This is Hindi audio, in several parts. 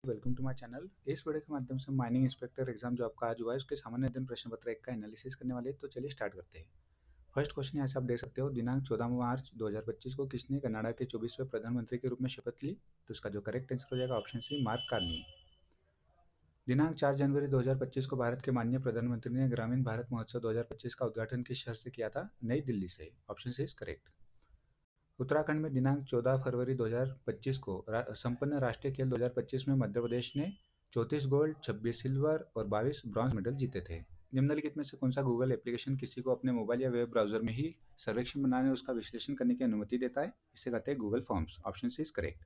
Welcome to my channel. इस वीडियो के माध्यम से माइनिंग इंस्पेक्टर एग्जाम जो आपका आज हुआ है उसके सामान्य अध्ययन प्रश्न पत्र 1 का एनालिसिस करने वाले हैं। तो चलिए स्टार्ट करते हैं। फर्स्ट क्वेश्चन यहाँ से आप देख सकते हो, दिनांक 14 मार्च 2025 को किसने कनाडा के 24वें प्रधानमंत्री के रूप में शपथ ली? तो इसका जो करेक्ट आंसर हो जाएगा ऑप्शन सी, मार्क कार्नी। दिनांक 4 जनवरी 2025 को भारत के माननीय प्रधानमंत्री ने ग्रामीण भारत महोत्सव 2025 का उद्घाटन किस शहर से किया था? नई दिल्ली से। Option C is correct. Uttarakhand में दिनांक 14 फरवरी 2025 को संपन्न राष्ट्रीय खेल 2025 में मध्य प्रदेश ने 34 गोल्ड, 26 सिल्वर और 22 ब्रॉन्ज मेडल जीते थे। निम्नलिखित में से कौन सा गूगल एप्लीकेशन किसी को अपने मोबाइल या वेब ब्राउजर में ही सर्वेक्षण बनाने और उसका विश्लेषण करने की अनुमति देता है? इसे कहते हैं Google forms. Option C is correct.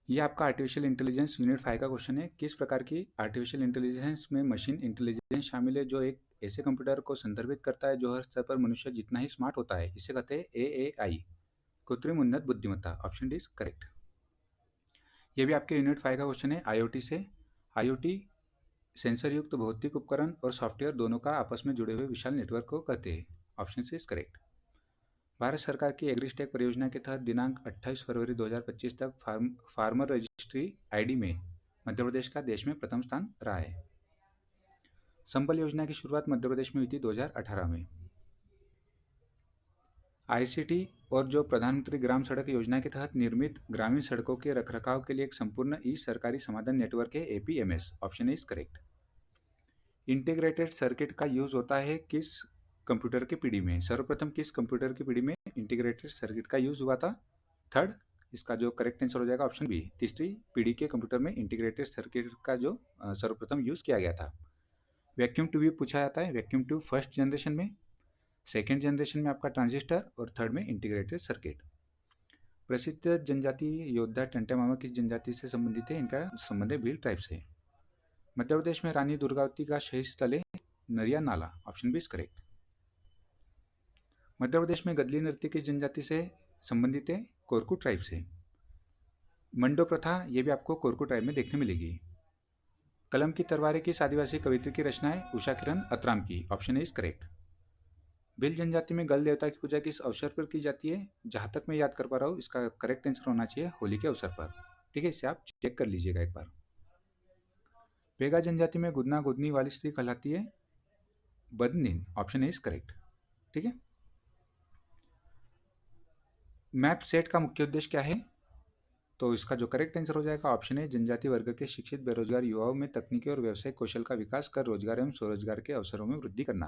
ये आपका आर्टिफिशियल इंटेलिजेंस यूनिट 5 का क्वेश्चन है। किस प्रकार की आर्टिफिशियल इंटेलिजेंस में मशीन इंटेलिजेंस शामिल है जो एक ऐसे कंप्यूटर को संदर्भित करता है जो हर स्तर पर मनुष्य जितना ही स्मार्ट होता है? इसे कहते हैं AAI, कृत्रिम उन्नत बुद्धिमत्ता। Option D is correct. ये भी आपके यूनिट 5 का क्वेश्चन है। IoT से IoT सेंसर युक्त भौतिक उपकरण और सॉफ्टवेयर दोनों का आपस में जुड़े हुए विशाल नेटवर्क को कहते हैं। Option C is correct. Bharat सरकार की एग्रीस्टेक परियोजना के तहत दिनांक 28 फरवरी 2025 तक फार्मर रजिस्ट्री ID में मध्य प्रदेश का देश में प्रथम स्थान रहा है। संबल योजना की शुरुआत मध्य प्रदेश में हुई थी 2018 में। ICT और जो प्रधानमंत्री ग्राम सड़क योजना के तहत निर्मित ग्रामीण सड़कों के रखरखाव के लिए एक संपूर्ण सरकारी समाधान नेटवर्क है APMS। Option is correct. Integrated circuit का यूज होता है किस कंप्यूटर की पीढ़ी में? सर्वप्रथम किस कंप्यूटर की पीढ़ी में इंटीग्रेटेड सर्किट का यूज हुआ था? थर्ड। इसका जो करेक्ट आंसर हो जाएगा ऑप्शन बी, तीसरी पीढ़ी के कंप्यूटर में इंटीग्रेटेड सर्किट का जो सर्वप्रथम यूज किया गया था। वैक्यूम ट्यूब भी पूछा जाता है। वैक्यूम ट्यूब फर्स्ट जनरेशन में, सेकेंड जनरेशन में आपका ट्रांजिस्टर और थर्ड में इंटीग्रेटेड सर्किट। प्रसिद्ध जनजाति योद्धा टंटे मामा किस जनजाति से संबंधित है? इनका संबंध है भील ट्राइब से। मध्य प्रदेश में रानी दुर्गावती का शहीद स्थल है नरिया नाला। Option B is correct. Madhya Pradesh में गदली नृत्य किस जनजाति से संबंधित है? कोरकू ट्राइब से। मंडो प्रथा ये भी आपको कोरकू ट्राइब में देखने मिलेगी। कलम की तलवारें किस आदिवासी कवित्री की रचना है? उषा किरण अतराम की। Option A is correct. Bhil जनजाति में गल देवता की पूजा किस अवसर पर की जाती है? जहां तक मैं याद कर पा रहा हूँ इसका करेक्ट आंसर होना चाहिए होली के अवसर पर। ठीक है, इसे आप चेक कर लीजिएगा एक बार। बेगा जनजाति में गुदना गुदनी वाली स्त्री कहलाती है बदनीन। Option A is correct. ठीक है। मैप सेट का मुख्य उद्देश्य क्या है? तो इसका जो करेक्ट आंसर हो जाएगा ऑप्शन है, जनजाति वर्ग के शिक्षित बेरोजगार युवाओं में तकनीकी और व्यावसायिक कौशल का विकास कर रोजगार एवं स्वरोजगार के अवसरों में वृद्धि करना।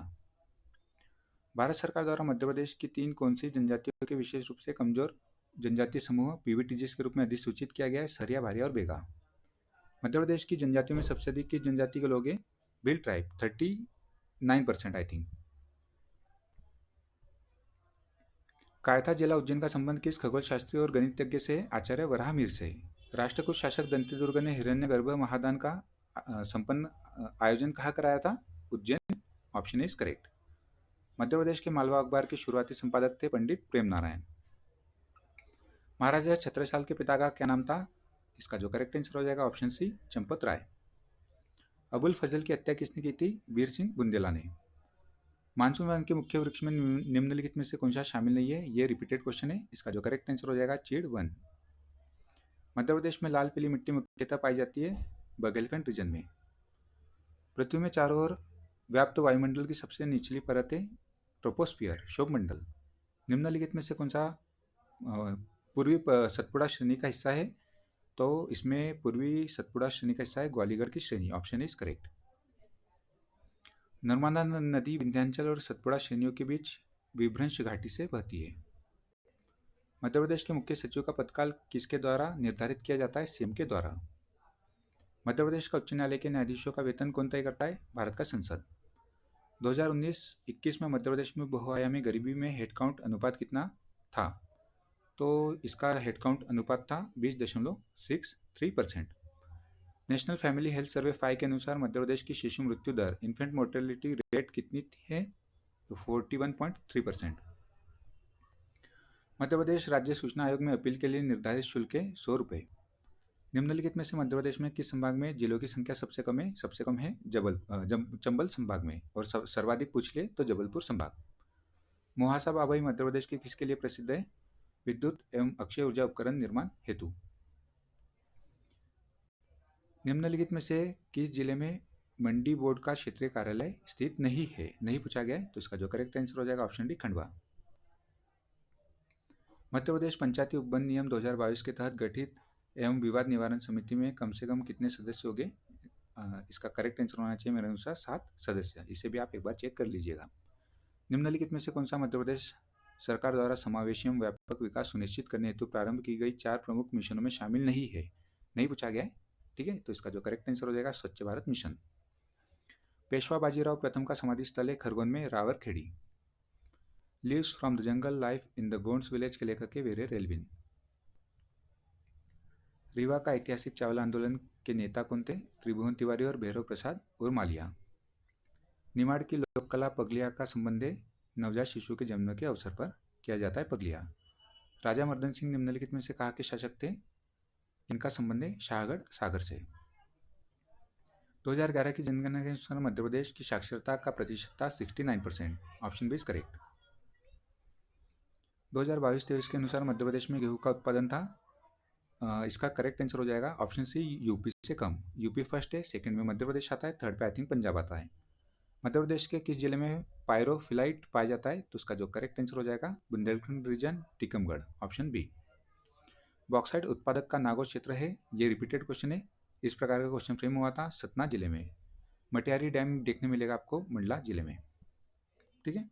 भारत सरकार द्वारा मध्य प्रदेश की 3 कौन सी जनजातियों के विशेष रूप से कमजोर जनजातीय समूह PVTGs के रूप में अधिसूचित किया गया है? सरिया, भारिया और बेगा। मध्य प्रदेश की जनजातियों में सबसे अधिक किस जनजाति के लोग हैं? Bhil tribe, 39% I think. Kayatha जिला उज्जैन का संबंध किस खगोल शास्त्री और गणितज्ञ से? आचार्य वराहमिहिर से। राष्ट्रकूट शासक दंतीदुर्ग ने हिरण्यगर्भ महादान का संपन्न आयोजन कहाँ कराया था? Ujjain. Option is correct. Madhya Pradesh के मालवा अखबार के शुरुआती संपादक थे पंडित प्रेम नारायण। महाराजा छत्रसाल के पिता का क्या नाम था? इसका जो करेक्ट आंसर हो जाएगा ऑप्शन सी, चंपत राय। अबुल फजल की हत्या किसने की थी? वीर सिंह बुंदेला ने। मानसून वन के मुख्य वृक्ष में निम्नलिखित में से कौन सा शामिल नहीं है? ये रिपीटेड क्वेश्चन है। इसका जो करेक्ट आंसर हो जाएगा चीड़ वन। मध्य प्रदेश में लाल पीली मिट्टी मुख्यतः पाई जाती है बघेलखंड रीजन में। पृथ्वी में चारों ओर व्याप्त वायुमंडल की सबसे निचली परत है ट्रोपोस्फियर, शोभमंडल। निम्नलिखित में से कौन सा पूर्वी सतपुड़ा श्रेणी का हिस्सा है? तो इसमें पूर्वी सतपुड़ा श्रेणी का हिस्सा है ग्वालियर की श्रेणी। Option is correct. नर्मदा नदी विंध्याचल और सतपुड़ा श्रेणियों के बीच विभ्रंश घाटी से बहती है। मध्य प्रदेश के मुख्य सचिव का पदकाल किसके द्वारा निर्धारित किया जाता है? CM के द्वारा। मध्य प्रदेश का उच्च न्यायालय के न्यायाधीशों का वेतन कौन तय करता है? भारत का संसद। 2019-21 में मध्य प्रदेश में बहुआयामी गरीबी में हेडकाउंट अनुपात कितना था? तो इसका हेडकाउंट अनुपात था 20.63%। नेशनल फैमिली हेल्थ सर्वे 5 के अनुसार मध्य प्रदेश की शिशु मृत्यु दर, इन्फेंट मोर्टेलिटी रेट कितनी है? तो 41.3%। मध्य प्रदेश राज्य सूचना आयोग में अपील के लिए निर्धारित शुल्क है 100 रुपये। निम्नलिखित में से मध्य प्रदेश में किस संभाग में जिलों की संख्या सबसे कम है? सबसे कम है चंबल संभाग में, और सर्वाधिक पूछ ले तो जबलपुर संभाग। मोहासा बाबई मध्य प्रदेश के किसके लिए प्रसिद्ध है? विद्युत एवं अक्षय ऊर्जा उपकरण निर्माण हेतु। निम्नलिखित में से किस जिले में मंडी बोर्ड का क्षेत्रीय कार्यालय स्थित नहीं है? नहीं पूछा गया है, तो इसका जो करेक्ट आंसर हो जाएगा ऑप्शन डी खंडवा। मध्य प्रदेश पंचायती उपबंध नियम 2022 के तहत गठित एवं विवाद निवारण समिति में कम से कम कितने सदस्य होंगे? इसका करेक्ट आंसर होना चाहिए मेरे अनुसार 7 सदस्य। इसे भी आप एक बार चेक कर लीजिएगा। निम्नलिखित में से कौन सा मध्य प्रदेश सरकार द्वारा समावेशी एवं व्यापक विकास सुनिश्चित करने हेतु प्रारंभ की गई 4 प्रमुख मिशनों में शामिल नहीं है? नहीं पूछा गया है, ठीक है, तो इसका जो करेक्ट आंसर हो जाएगा स्वच्छ भारत मिशन। पेशवा बाजीराव प्रथम का समाधि स्थल है खरगोन में Raverkhedi. Leaves from the jungle life in the Gonds village के लेखक है वीरे रेलविन। रीवा का ऐतिहासिक चावल आंदोलन के नेता कौन थे? त्रिभुवन तिवारी और भैरव प्रसाद और मालिया। निमाड़ की लोककला पगलिया का संबंध है नवजात शिशु के जन्म के अवसर पर किया जाता है पगलिया। राजा मर्दन सिंह निम्नलिखित में से कहाँ के शासक थे? इनका संबंध है शाहगढ़ सागर से। 2011 की जनगणना के अनुसार मध्य प्रदेश की साक्षरता का प्रतिशत था 69%। Option B is correct. 2022-23 के अनुसार मध्य प्रदेश में गेहूं का उत्पादन था, इसका करेक्ट आंसर हो जाएगा ऑप्शन सी यूपी से कम। यूपी फर्स्ट है, सेकंड में मध्य प्रदेश आता है, थर्ड पे आई थिंक पंजाब आता है। मध्य प्रदेश के किस जिले में पायरोफिलाइट पाया जाता है? तो उसका जो करेक्ट आंसर हो जाएगा Bundelkhand region Tikamgarh, option B. Bauxite उत्पादक का नागौर क्षेत्र है, ये रिपीटेड क्वेश्चन है, इस प्रकार का क्वेश्चन फ्रेम हुआ था सतना जिले में। मटियारी डैम देखने मिलेगा आपको मंडला जिले में, ठीक है।